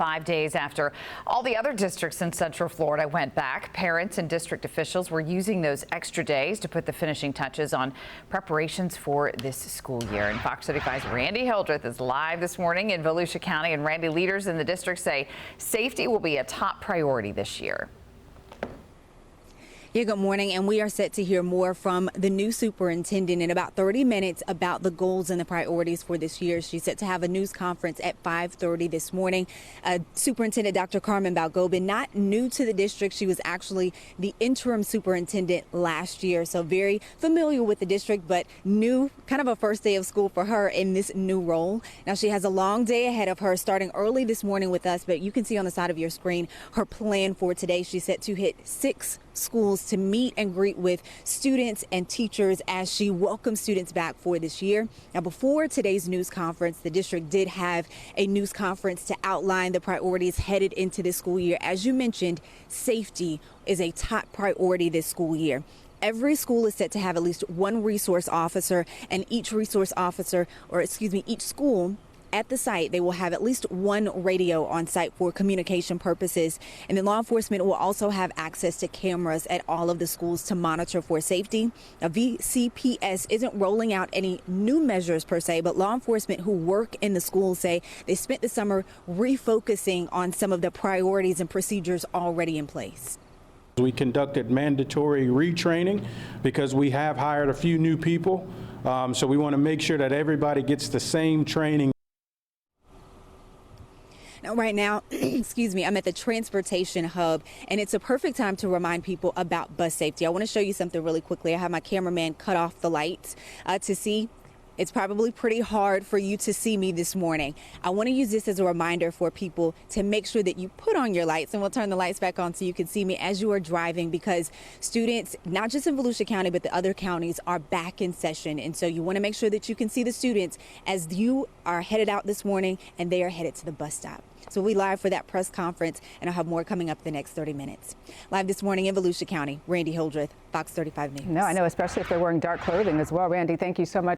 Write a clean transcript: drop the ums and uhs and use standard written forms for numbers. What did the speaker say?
5 days after all the other districts in Central Florida went back. Parents and district officials were using those extra days to put the finishing touches on preparations for this school year. And Fox 35's Randy Hildreth is live this morning in Volusia County. And Randy, leaders in the district say safety will be a top priority this year. Yeah, good morning, and we are set to hear more from the new superintendent in about 30 minutes about the goals and the priorities for this year. She's set to have a news conference at 5:30 this morning. Superintendent Dr. Carmen Balgobin, not new to the district. She was actually the interim superintendent last year, so very familiar with the district, but new, kind of a first day of school for her in this new role. Now, she has a long day ahead of her, starting early this morning with us, but you can see on the side of your screen her plan for today. She's set to hit 6 schools to meet and greet with students and teachers as she welcomes students back for this year. Now, before today's news conference, the district did have a news conference to outline the priorities headed into this school year. As you mentioned, safety is a top priority this school year. Every school is set to have at least one resource officer, and each resource officer, or excuse me, each school at the site, they will have at least one radio on site for communication purposes. And then law enforcement will also have access to cameras at all of the schools to monitor for safety. Now, VCPS isn't rolling out any new measures per se, but law enforcement who work in the schools say they spent the summer refocusing on some of the priorities and procedures already in place. We conducted mandatory retraining because we have hired a few new people. So we want to make sure that everybody gets the same training. Now, right now, excuse me, I'm at the transportation hub, and it's a perfect time to remind people about bus safety. I want to show you something really quickly. I have my cameraman cut off the lights to see. It's probably pretty hard for you to see me this morning. I want to use this as a reminder for people to make sure that you put on your lights, and we'll turn the lights back on so you can see me as you are driving, because students, not just in Volusia County, but the other counties, are back in session. And so you want to make sure that you can see the students as you are headed out this morning and they are headed to the bus stop. So we'll be live for that press conference, and I'll have more coming up the next 30 minutes. Live this morning in Volusia County, Randy Hildreth, Fox 35 News. No, I know, especially if they're wearing dark clothing as well. Randy, thank you so much.